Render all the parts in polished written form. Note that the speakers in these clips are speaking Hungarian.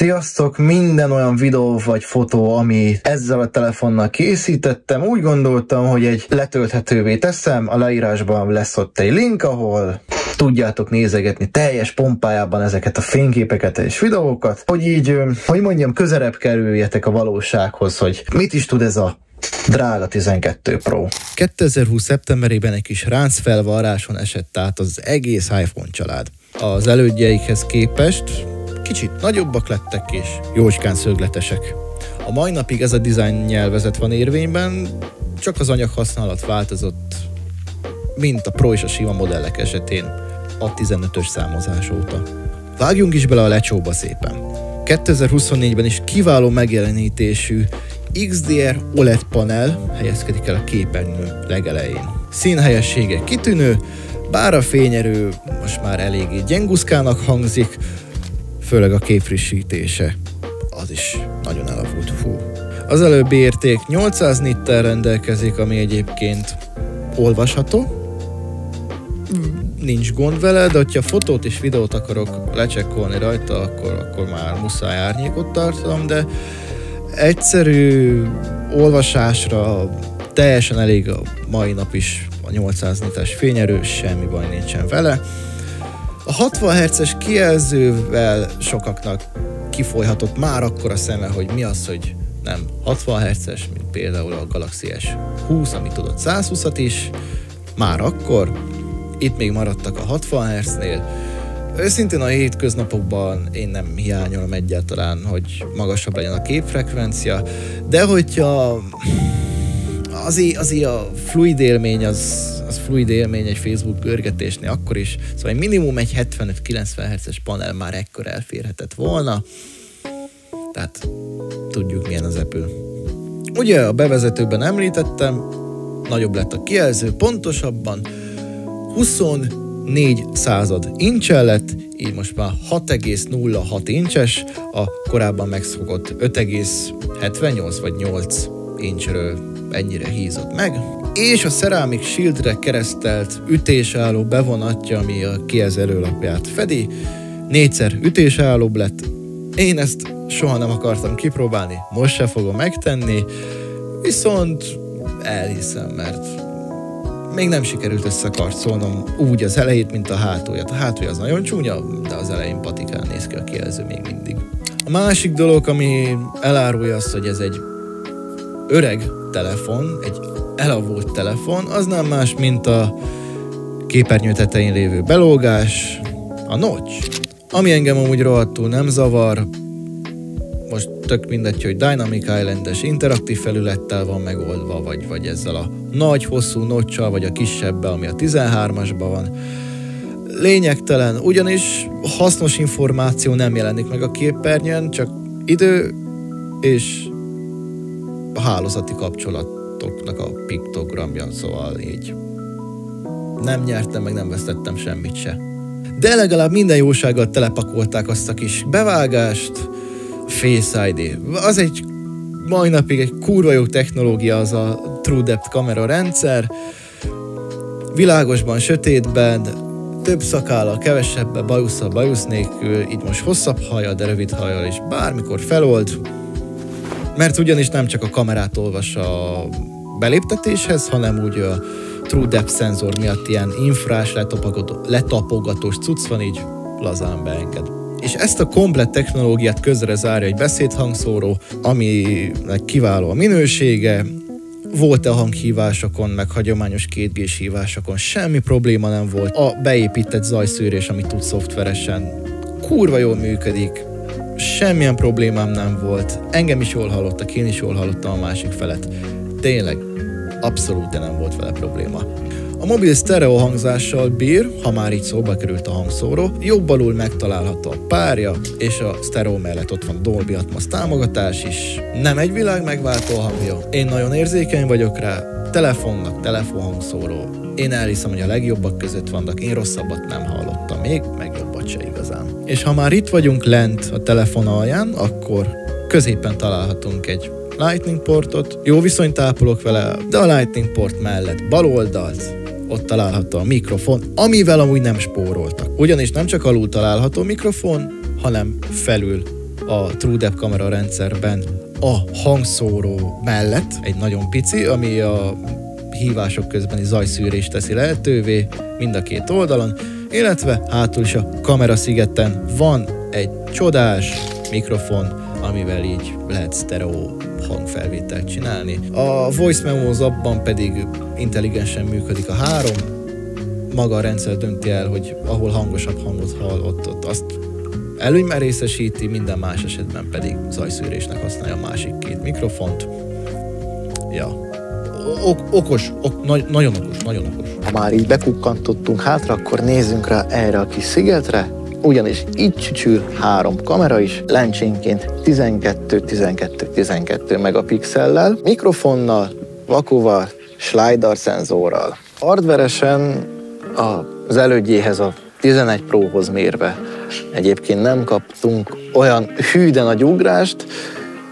Sziasztok! Minden olyan videó vagy fotó, ami ezzel a telefonnal készítettem, úgy gondoltam, hogy egy letölthetővé teszem, a leírásban lesz ott egy link, ahol tudjátok nézegetni teljes pompájában ezeket a fényképeket és videókat, hogy így, hogy mondjam, közelebb kerüljetek a valósághoz, hogy mit is tud ez a drága 12 Pro. 2020. szeptemberében egy kis ráncfelvarráson esett át az egész iPhone család. Az elődjeikhez képest kicsit nagyobbak lettek és jócskán szögletesek. A mai napig ez a design nyelvezet van érvényben, csak az anyaghasználat változott, mint a Pro és a sima modellek esetén a 15-ös számozás óta. Vágjunk is bele a lecsóba szépen. 2024-ben is kiváló megjelenítésű XDR OLED panel helyezkedik el a képernyő legelején. Színhelyessége kitűnő, bár a fényerő most már eléggé gyenguszkának hangzik, főleg a képfrissítése, az is nagyon elavult. Az előbbi érték 800 nittel rendelkezik, ami egyébként olvasható, nincs gond vele, de hogyha fotót és videót akarok lecsekkolni rajta, akkor már muszáj árnyékot tartom, de egyszerű olvasásra teljesen elég a mai nap is a 800 nites fényerő, semmi baj nincsen vele. A 60 Hz-es kijelzővel sokaknak kifolyhatott már akkor a szeme, hogy mi az, hogy nem 60 Hz-es, mint például a Galaxy S20, ami tudott 120-at is, már akkor. Itt még maradtak a 60 Hz-nél. Őszintén a hétköznapokban én nem hiányolom egyáltalán, hogy magasabb legyen a képfrekvencia, de hogyha azért a fluid élmény, az fluid élmény egy Facebook görgetésnél akkor is, szóval minimum egy 75-90 Hz-es panel már ekkor elférhetett volna, tehát tudjuk milyen az Apple. Ugye a bevezetőben említettem, nagyobb lett a kijelző, pontosabban 24 inch lett, így most már 6,06 incses, a korábban megszokott 5,78 vagy 8 inchről ennyire hízott meg, és a Ceramic Shieldre keresztelt ütésálló bevonatja, ami a kijelző előlapját fedi, 4-szer ütésállóbb lett. Én ezt soha nem akartam kipróbálni, most se fogom megtenni, viszont elhiszem, mert még nem sikerült összekarcolnom úgy az elejét, mint a hátulját. A hátulja az nagyon csúnya, de az elején patikán néz ki a kijelző még mindig. A másik dolog, ami elárulja azt, hogy ez egy öreg telefon, egy elavult telefon, az nem más, mint a képernyő tetején lévő belógás, a notch, ami engem amúgy rohadtul nem zavar. Most tök mindegy, hogy Dynamic Island-es interaktív felülettel van megoldva, vagy ezzel a nagy, hosszú notch-sal, vagy a kisebbel, ami a 13-asban van. Lényegtelen, ugyanis hasznos információ nem jelenik meg a képernyőn, csak idő és a hálózati kapcsolatoknak a piktogramja, szóval így nem nyertem, meg nem vesztettem semmit se. De legalább minden jósággal telepakolták azt a kis bevágást, Face ID. Az egy mai napig egy kurva jó technológia, az a True Depth kamera rendszer. Világosban, sötétben, több szakállal, kevesebben, bajusszal, bajusz nélkül, így most hosszabb hajjal, de rövid hajjal is bármikor felold. Mert ugyanis nem csak a kamerát olvas a beléptetéshez, hanem úgy a True Depth szenzor miatt ilyen infrás, letapogatós cucc van, így lazán beenged. És ezt a komplett technológiát közre zárja egy beszédhangszóró, aminek kiváló a minősége, volt-e a hanghívásokon, meg hagyományos 2G-s hívásokon, semmi probléma nem volt. A beépített zajszűrés, amit tud szoftveresen, kurva jól működik, semmilyen problémám nem volt, engem is jól hallottak, én is jól hallottam a másik felet. Tényleg, abszolút nem volt vele probléma. A mobil sztereó hangzással bír, ha már így szóba került a hangszóró, jobb alul megtalálható a párja, és a sztereó mellett ott van a Dolby Atmos támogatás is. Nem egy világ megváltó hangja. Én nagyon érzékeny vagyok rá, telefonnak telefonhangszóró. Én elhiszem, hogy a legjobbak között vannak, én rosszabbat nem hallottam még, meg jobbat se igazán. És ha már itt vagyunk lent a telefon alján, akkor középen találhatunk egy Lightning portot, jó viszonyt ápolok vele, de a Lightning port mellett bal oldalt ott található a mikrofon, amivel amúgy nem spóroltak. Ugyanis nem csak alul található mikrofon, hanem felül a TrueDepth kamera rendszerben a hangszóró mellett egy nagyon pici, ami a hívások közbeni zajszűrést teszi lehetővé mind a két oldalon, illetve hátul is a kameraszigeten van egy csodás mikrofon, amivel így lehet sztereó hangfelvételt csinálni. A Voice Memo abban pedig intelligensen működik a 3, maga a rendszer dönti el, hogy ahol hangosabb hangot hall, ott azt előnyben részesíti, minden más esetben pedig zajszűrésnek használja a másik két mikrofont. Ja. Okos, nagyon okos. Ha már így bekukkantottunk hátra, akkor nézzünk rá erre a kis szigetre, ugyanis itt csücsül 3 kamera is, lencsénként 12-12-12 megapixellel, mikrofonnal, vakuval, slidar szenzorral. Hardveresen az elődjéhez, a 11 Prohoz mérve egyébként nem kaptunk olyan hű de nagy ugrást,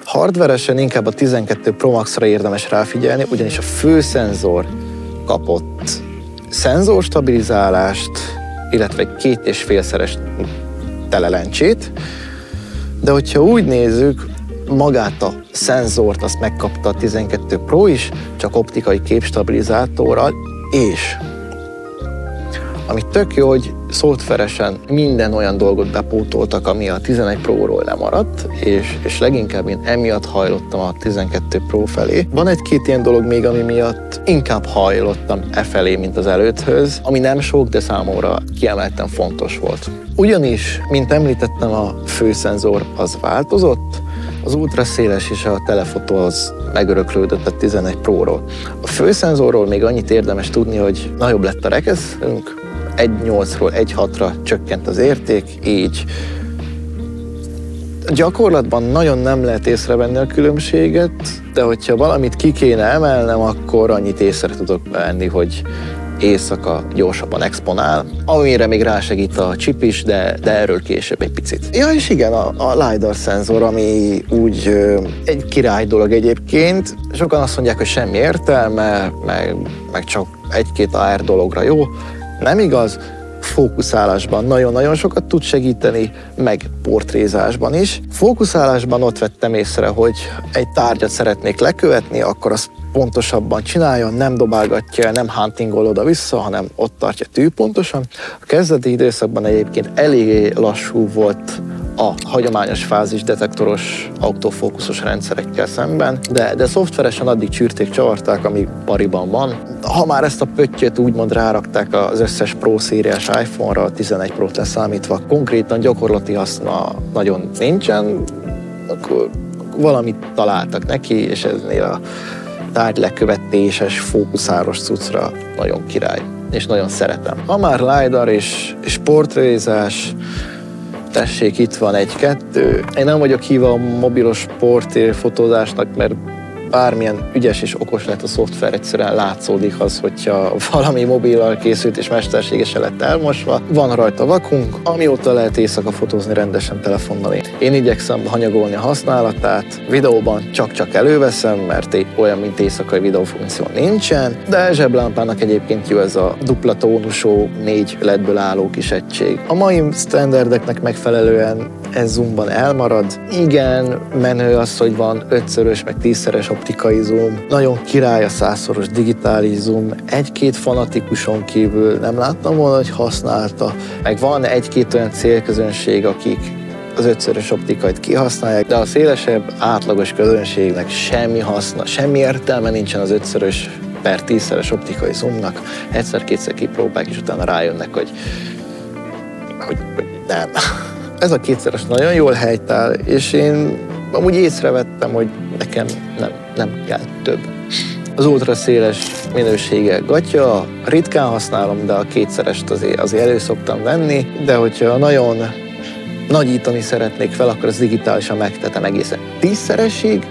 hardveresen inkább a 12 Pro Max-ra érdemes ráfigyelni, ugyanis a főszenzor kapott szenzorstabilizálást, illetve egy 2,5-szeres telelencsét, de hogyha úgy nézzük, magát a szenzort azt megkapta a 12 Pro is, csak optikai képstabilizátorral, és ami tök jó, hogy szoftveresen minden olyan dolgot bepótoltak, ami a 11 Pro-ról lemaradt, és leginkább én emiatt hajlottam a 12 Pro felé. Van egy-két ilyen dolog még, ami miatt inkább hajlottam e felé, mint az előtthöz, ami nem sok, de számomra kiemelten fontos volt. Ugyanis, mint említettem, a főszenzor az változott, az ultraszéles és a telefotó az megöröklődött a 11 Pro-ról. A főszenzorról még annyit érdemes tudni, hogy nagyobb lett a rekeszünk, 1.8-ról 1.6-ra csökkent az érték, így gyakorlatban nagyon nem lehet észrevenni a különbséget, de hogyha valamit ki kéne emelnem, akkor annyit észre tudok venni, hogy éjszaka gyorsabban exponál, amire még rásegít a chip is, de erről később egy picit. Ja, és igen, a LiDAR szenzor, ami úgy egy király dolog egyébként. Sokan azt mondják, hogy semmi értelme, meg csak egy-két AR dologra jó. Nem igaz, fókuszálásban nagyon-nagyon sokat tud segíteni, meg portrézásban is. Fókuszálásban ott vettem észre, hogy egy tárgyat szeretnék lekövetni, akkor azt pontosabban csinálja, nem dobálgatja, nem huntingol oda-vissza, hanem ott tartja tűpontosan. A kezdeti időszakban egyébként eléggé lassú volt a hagyományos fázisdetektoros autofókuszos rendszerekkel szemben, de szoftveresen addig csűrték, csavarták, ami pariban van. Ha már ezt a pöttyöt úgymond rárakták az összes Pro szériás iPhone-ra, a 11 Pro-t leszámítva, konkrétan gyakorlati haszna nagyon nincsen, akkor valamit találtak neki, és eznél a tárgylekövetéses, fókuszáros cuccra nagyon király, és nagyon szeretem. Ha már LiDAR és portrézás, tessék, itt van 1-2. Én nem vagyok híva a mobilos portréfotózásnak, mert bármilyen ügyes és okos lett a szoftver, egyszerűen látszódik az, hogyha valami mobillal készült és mesterségesen lett elmosva. Van rajta vakunk, amióta lehet éjszaka fotózni rendesen telefonnal. Én igyekszem hanyagolni a használatát, videóban csak előveszem, mert olyan, mint éjszakai videófunkció nincsen, de zseblámpának egyébként jó ez a dupla tónusú, 4 LED-ből álló kis egység. A mai standardeknek megfelelően ez zoomban elmarad. Igen, menő az, hogy van 5-szörös meg 10-szeres optikai zoom. Nagyon király a 100-szoros digitális zoom. Egy-két fanatikuson kívül nem láttam volna, hogy használta. Meg van egy-két olyan célközönség, akik az 5-szörös optikait kihasználják, de a szélesebb, átlagos közönségnek semmi haszna, semmi értelme nincsen az 5-szörös per 10-szeres optikai zoomnak. Egyszer-kétszer kipróbálják, és utána rájönnek, hogy nem. Ez a 2-szeres nagyon jól helytáll, és én amúgy észrevettem, hogy nekem nem kell több. Az ultraszéles minősége gatya, ritkán használom, de a 2-szerest azért elő szoktam venni, de hogyha nagyon nagyítani szeretnék fel, akkor az digitálisan megtetem egészen 10-szeresig,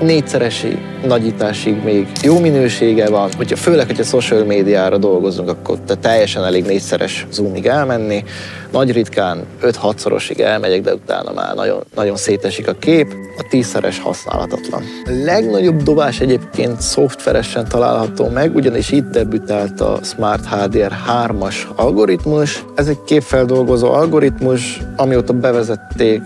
4-szeresig, nagyításig még jó minősége van. Főleg, hogyha social médiára dolgozunk, akkor teljesen elég 4-szeres zoomig elmenni. Nagy ritkán 5-6-szorosig elmegyek, de utána már nagyon, nagyon szétesik a kép. A 10-szeres használhatatlan. A legnagyobb dobás egyébként szoftveresen található meg, ugyanis itt debütált a Smart HDR 3-as algoritmus. Ez egy képfeldolgozó algoritmus, amióta bevezették.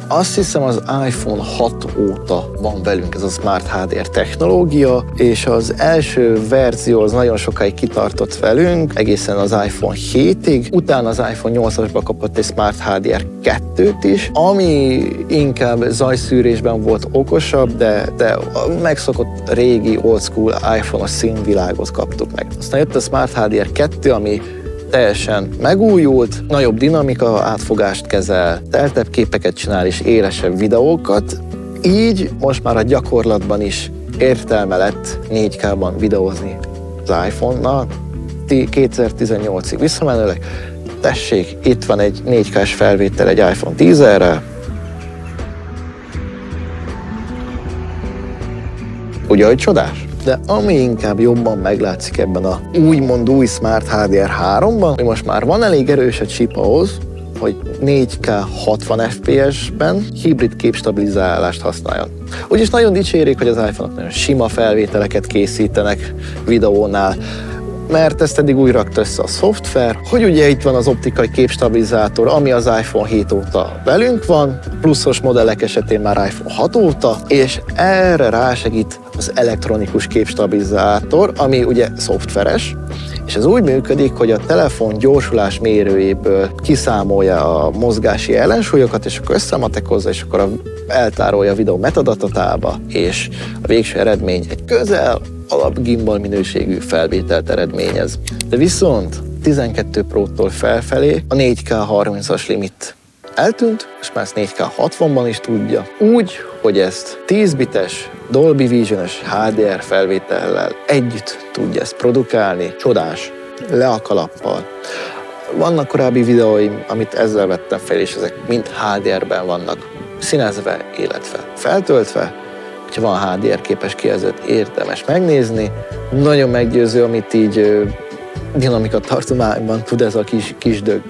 Azt hiszem az iPhone 6 óta van velünk ez a Smart HDR technológia, és az első verzió az nagyon sokáig kitartott velünk, egészen az iPhone 7-ig, utána az iPhone 8-asba kapott egy Smart HDR 2-t is, ami inkább zajszűrésben volt okosabb, de a megszokott régi old school iPhone-os színvilágot kaptuk meg. Aztán jött a Smart HDR 2, ami teljesen megújult, nagyobb dinamika átfogást kezel, teltebb képeket csinál és élesebb videókat. Így most már a gyakorlatban is értelme lett 4K-ban videózni az iPhone-nal. 2018-ig visszamenőleg. Tessék, itt van egy 4K-s felvétel egy iPhone 10-rel. Ugye, hogy csodás? De ami inkább jobban meglátszik ebben a úgymond új Smart HDR 3-ban, hogy most már van elég erős a chip ahhoz, hogy 4K 60 FPS-ben hibrid képstabilizálást használjon. Úgyis nagyon dicsérik, hogy az iPhone-ok nagyon sima felvételeket készítenek videónál, mert ezt eddig úgy rakta össze a szoftver, hogy ugye itt van az optikai képstabilizátor, ami az iPhone 7 óta velünk van, pluszos modellek esetén már iPhone 6 óta, és erre rásegít az elektronikus képstabilizátor, ami ugye szoftveres, és ez úgy működik, hogy a telefon gyorsulás mérőjéből kiszámolja a mozgási ellensúlyokat, és akkor összematekozza, és akkor eltárolja a videó metadatába, és a végső eredmény egy közel alap gimbal minőségű felvételt eredményez. De viszont 12 Pro-tól felfelé a 4K 30-as limit eltűnt, és már ezt 4K 60-ban is tudja. Úgy, hogy ezt 10 bites Dolby Vision-ös HDR felvétellel együtt tudja ezt produkálni, csodás, le a kalappal. Vannak korábbi videóim, amit ezzel vettem fel, és ezek mind HDR-ben vannak, színezve, illetve feltöltve. Ha van HDR képes kijelzőt, érdemes megnézni. Nagyon meggyőző, amit így dinamika tartományban tud ez a kis dög.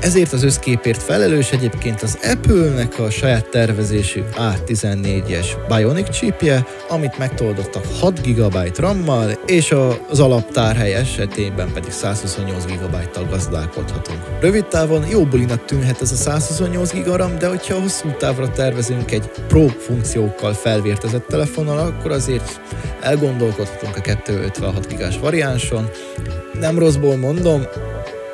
Ezért az összképért felelős egyébként az Apple-nek a saját tervezésű A14-es Bionic chipje, amit megtoldottak 6 GB RAM-mal, és az alaptárhely esetében pedig 128 GB-tal gazdálkodhatunk. Rövid távon jó bulinak tűnhet ez a 128 GB RAM, de hogyha hosszú távra tervezünk egy Pro funkciókkal felvértezett telefonnal, akkor azért elgondolkodhatunk a 256 GB-s variánson. Nem rosszból mondom,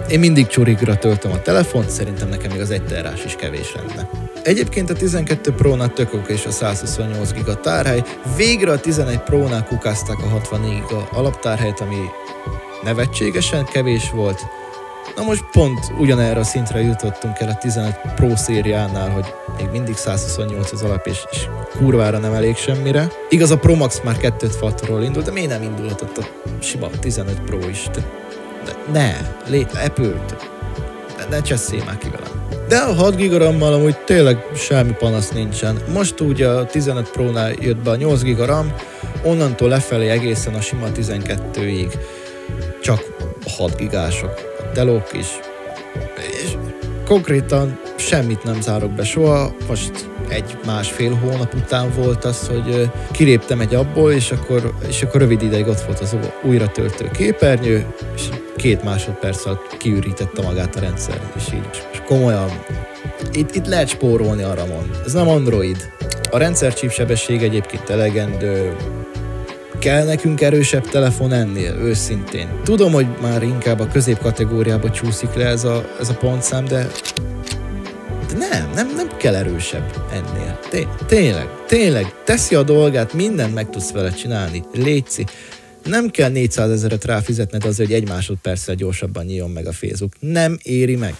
én mindig csurigra töltöm a telefont, szerintem nekem még az 1 terás is kevés lenne. Egyébként a 12 Pro-nak tök és a 128 GB tárhely, végre a 11 Pro-nál kukázták a 64 GB alaptárhelyt, ami nevetségesen kevés volt. Na most pont ugyanerre a szintre jutottunk el a 15 Pro szériánál, hogy még mindig 128 az alap, és kurvára nem elég semmire. Igaz, a Pro Max már 256-ról indult, de miért nem indulhatott a sima 15 Pro is? Ne csesszél már ki velem. De a 6 GB RAM-mal amúgy tényleg semmi panasz nincsen. Most ugye a 15 Pro-nál jött be a 8 GB RAM, onnantól lefelé egészen a sima 12-ig csak 6 gigások, a telók is. És konkrétan semmit nem zárok be soha, most 1-1,5 hónap után volt az, hogy kiléptem egy abból, és akkor rövid ideig ott volt az újra töltő képernyő, és 2 másodperc alatt kiürítette magát a rendszer, és így és komolyan. Itt lehet spórolni a RAM-on. Ez nem Android. A rendszerchip sebesség egyébként elegendő. Kell nekünk erősebb telefon ennél, őszintén. Tudom, hogy már inkább a középkategóriába csúszik le ez a pontszám, de nem kell erősebb ennél. Tényleg, teszi a dolgát, mindent meg tudsz vele csinálni. Léci. Nem kell 400 000-et ráfizetned azért, hogy 1 másodperccel gyorsabban nyíljon meg a Facebook. Nem éri meg.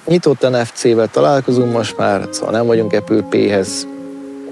Nyitott NFC-vel találkozunk most már, szóval nem vagyunk Apple Pay-hez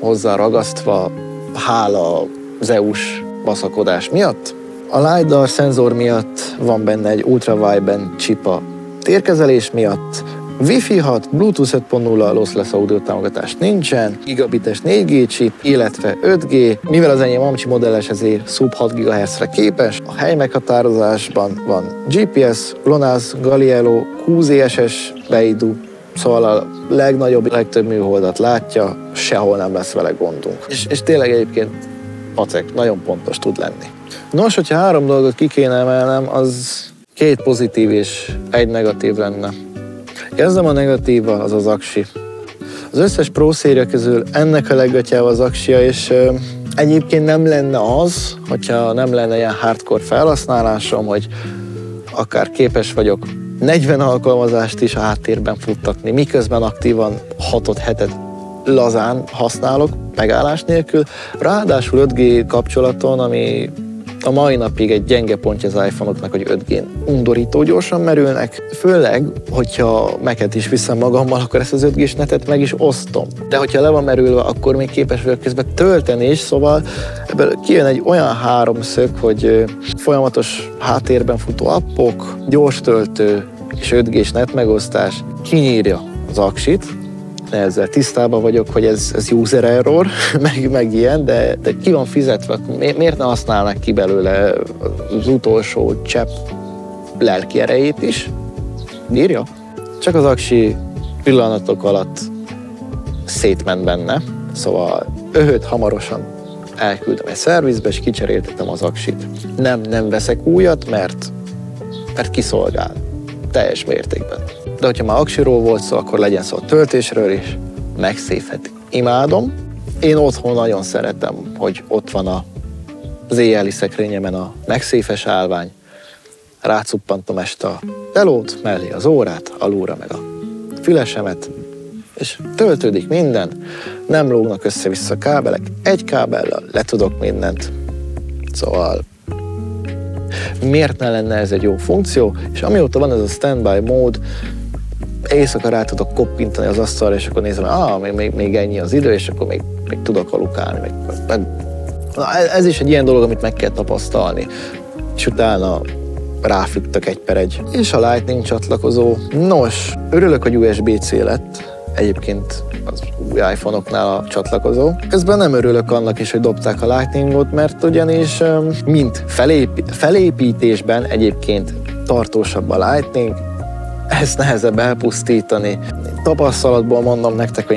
hozzá ragasztva, hála az EU-s baszakodás miatt. A LiDAR szenzor miatt van benne egy ultra wideband chip a térkezelés miatt, Wi-Fi 6, Bluetooth 5.0, lossless audio támogatás nincsen, gigabites 4G chip, illetve 5G. Mivel az enyém amcsi modelles, ezért sub 6 GHz-re képes. A hely meghatározásban van GPS, GLONASS, Galileo, QZSS, Beidou, szóval a legtöbb műholdat látja, sehol nem lesz vele gondunk. És tényleg egyébként pacek, nagyon pontos tud lenni. Nos, hogyha 3 dolgot ki kéne emelnem, az 2 pozitív és 1 negatív lenne. Kezdem a negatívval, az az aksi. Az összes Pro széria közül ennek a leggatyább az aksia, és egyébként nem lenne az, hogyha nem lenne ilyen hardcore felhasználásom, hogy akár képes vagyok 40 alkalmazást is a háttérben futtatni, miközben aktívan 6-7 lazán használok, megállás nélkül. Ráadásul 5G kapcsolaton, ami a mai napig egy gyenge pontja az iPhone-oknak, hogy 5G-n undorító gyorsan merülnek. Főleg, hogyha Mac-et is viszem magammal, akkor ezt az 5G-s netet meg is osztom. De hogyha le van merülve, akkor még képes vagyok közben tölteni is, szóval ebből kijön egy olyan háromszög, hogy folyamatos háttérben futó appok, gyors töltő és 5G-s net megosztás kinyírja az aksit. Ezzel tisztában vagyok, hogy ez user error, meg ilyen, de ki van fizetve, miért ne használnak ki belőle az utolsó csepp lelki erejét is? Írja. Csak az aksi pillanatok alatt szétment benne, szóval hamarosan elküldöm egy szervizbe, és kicseréltetem az aksit. Nem veszek újat, mert kiszolgál. Teljes mértékben. De hogyha már aksiról volt szó, akkor legyen szó a töltésről is. MagSafe-et imádom. Én otthon nagyon szeretem, hogy ott van az éjjeli szekrényemen a MagSafe-es állvány. Rácuppantom este a telót, mellé az órát, alulra meg a fülesemet, és töltődik minden. Nem lógnak össze-vissza kábelek. Egy kábellel le tudok mindent. Szóval miért ne lenne ez egy jó funkció, és amióta van ez a standby mód, éjszaka rá tudok koppintani az asztalra, és akkor nézem, még ennyi az idő, és akkor még tudok alukálni. Ez is egy ilyen dolog, amit meg kell tapasztalni. És utána ráfüggtök 1/1. És a Lightning csatlakozó. Nos, örülök, hogy USB-C lett. Egyébként az új iPhone-oknál a csatlakozó. Közben nem örülök annak is, hogy dobták a Lightningot, mert ugyanis mint felépítésben egyébként tartósabb a Lightning, ezt nehezebb elpusztítani. Tapasztalatból mondom nektek, hogy